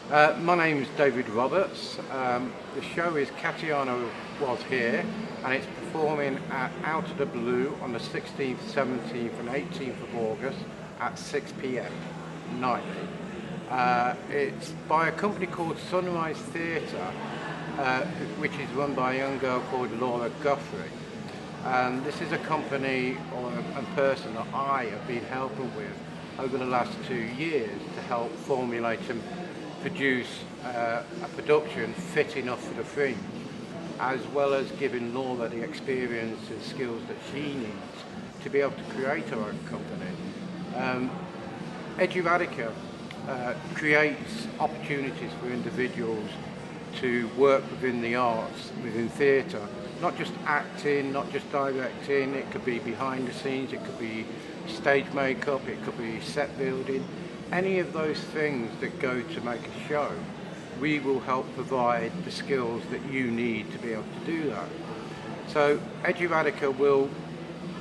My name's David Roberts. The show is Katianno Was Here, and it's performing at Out of the Blue on the 16th, 17th and 18th of August at 6 p.m. nightly. It's by a company called Sunrise Theatre, which is run by a young girl called Laura Guthrie. And this is a company or a person that I have been helping with over the last 2 years to help formulate and produce a production fit enough for the Fringe, as well as giving Laura the experience and skills that she needs to be able to create her own company. Edinburgh creates opportunities for individuals to work within the arts, within theatre, not just acting, not just directing. It could be behind the scenes, it could be stage makeup, it could be set building. Any of those things that go to make a show, we will help provide the skills that you need to be able to do that. So Edinburgh will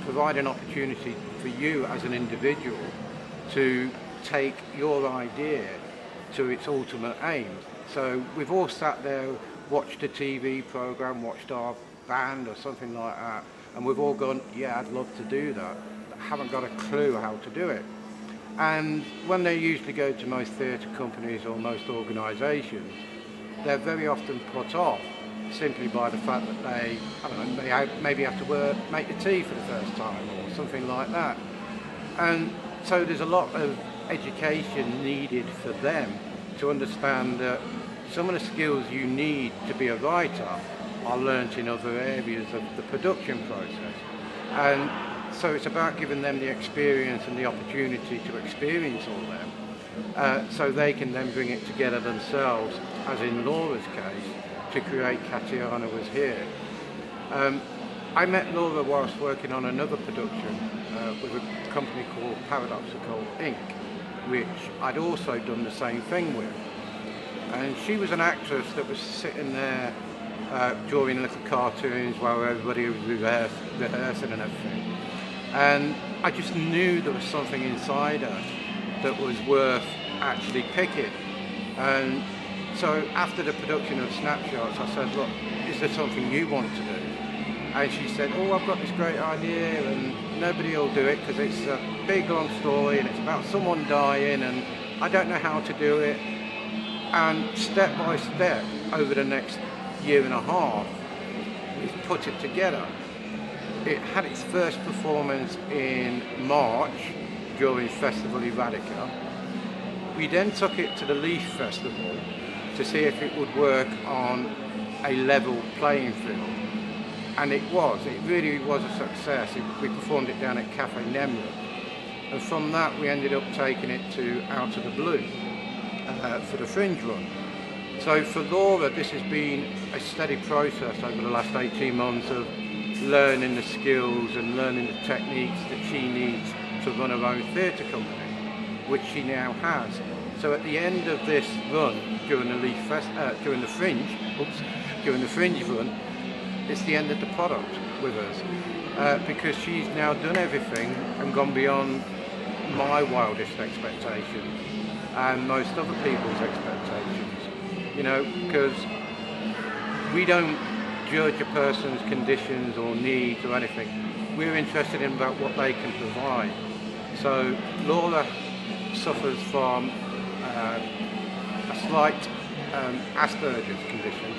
provide an opportunity for you as an individual to take your idea to its ultimate aim. So we've all sat there, watched a TV programme, watched our band or something like that, and we've all gone, yeah, I'd love to do that, but haven't got a clue how to do it. And when they usually go to most theatre companies or most organisations, they're very often put off simply by the fact that they, I don't know, they maybe have to make the tea for the first time or something like that. And so there's a lot of education needed for them to understand that some of the skills you need to be a writer are learnt in other areas of the production process. And so it's about giving them the experience and the opportunity to experience all them, so they can then bring it together themselves, as in Laura's case, to create Katianno Was Here. I met Laura whilst working on another production with a company called Paradoxical Inc., which I'd also done the same thing with. And she was an actress that was sitting there drawing little cartoons while everybody was rehearsing and everything. And I just knew there was something inside her that was worth actually picking. And so after the production of Snapshots, I said, look, is there something you want to do? And she said, oh, I've got this great idea and nobody will do it because it's a big long story and it's about someone dying and I don't know how to do it. And step by step over the next year and a half, we've put it together. It had its first performance in March during Festival Edinburgh. We then took it to the Leaf Festival to see if it would work on a level playing field. And it really was a success. We performed it down at Cafe Nemrut. And from that we ended up taking it to Out of the Blue for the Fringe run. So for Laura, this has been a steady process over the last 18 months of learning the skills and learning the techniques that she needs to run her own theatre company, which she now has. So at the end of this run, during the Fringe run, it's the end of the product with us, because she's now done everything and gone beyond my wildest expectations and most other people's expectations. You know, because we don't judge a person's conditions or needs or anything. We're interested in about what they can provide. So Laura suffers from a slight Asperger's condition,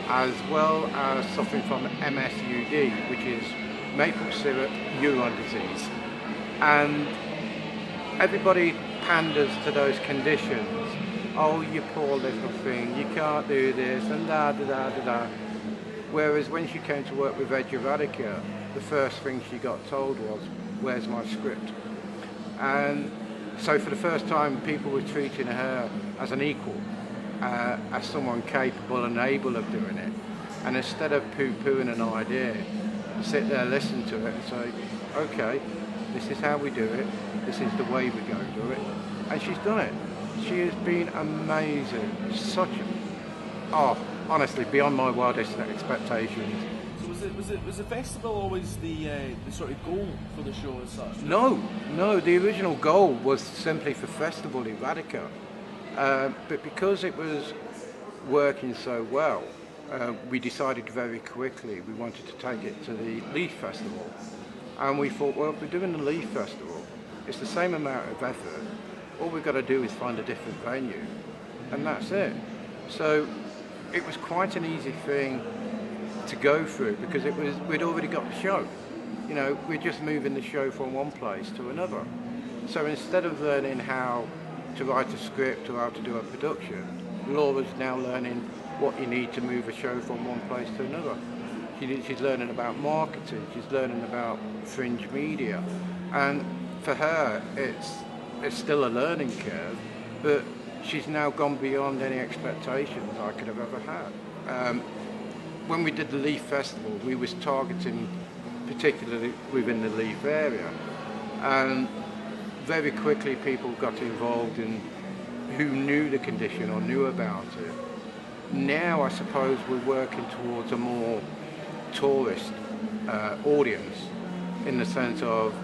as well as suffering from MSUD, which is maple syrup neuron disease. And everybody panders to those conditions. Oh, you poor little thing, you can't do this, and da da da da da. Whereas when she came to work with Edinburgh, the first thing she got told was, where's my script? And so for the first time, people were treating her as an equal, as someone capable and able of doing it. And instead of poo-pooing an idea, sit there, listen to it and say, okay, this is how we do it, this is the way we're going to do it. And she's done it. She has been amazing, honestly, beyond my wildest expectations. So was the festival always the sort of goal for the show as such? No, the original goal was simply for Festival Edinburgh. But because it was working so well, we decided very quickly we wanted to take it to the Leaf Festival. And we thought, well, if we're doing the Leaf Festival, it's the same amount of effort. All we've got to do is find a different venue, and that's it. So it was quite an easy thing to go through because we'd already got the show. You know, we're just moving the show from one place to another. So instead of learning how to write a script or how to do a production, Laura's now learning what you need to move a show from one place to another. She's learning about marketing, she's learning about fringe media, and for her it's still a learning curve, but she's now gone beyond any expectations I could have ever had. When we did the Leaf Festival, we was targeting particularly within the Leaf area, and very quickly people got involved in who knew the condition or knew about it. Now I suppose we're working towards a more tourist audience, in the sense of,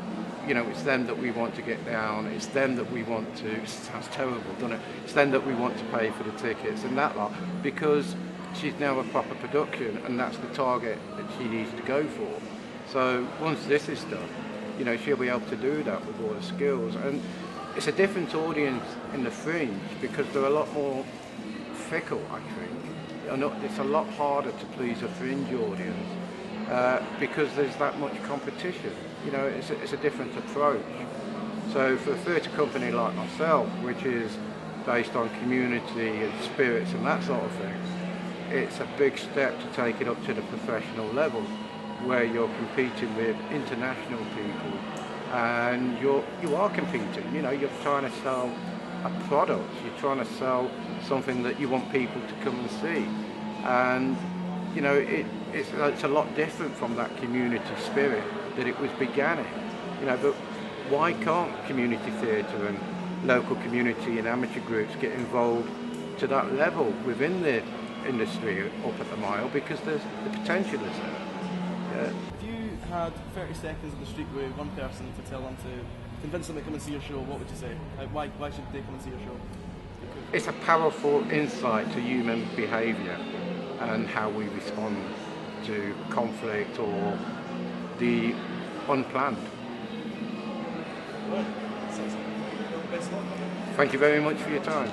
you know, it's them that we want to get down, it's them that we want to, it sounds terrible, doesn't it? It's them that we want to pay for the tickets and that lot, because she's now a proper production and that's the target that she needs to go for. So once this is done, you know, she'll be able to do that with all the skills. And it's a different audience in the Fringe because they're a lot more fickle, I think. It's a lot harder to please a Fringe audience because there's that much competition. You know, it's a different approach. So for a theatre company like myself, which is based on community and spirits and that sort of thing, it's a big step to take it up to the professional level, where you're competing with international people, and you are competing. You know, you're trying to sell a product, you're trying to sell something that you want people to come and see, and you know it's a lot different from that community spirit that it was began in. You know, but why can't community theatre and local community and amateur groups get involved to that level within the industry up at the Mile? Because the potential is there. If you had 30 seconds on the street with one person to tell them to convince them to come and see your show, what would you say? Why should they come and see your show? It's a powerful insight to human behaviour and how we respond to conflict or the unplanned. Well, best luck. Thank you very much for your time.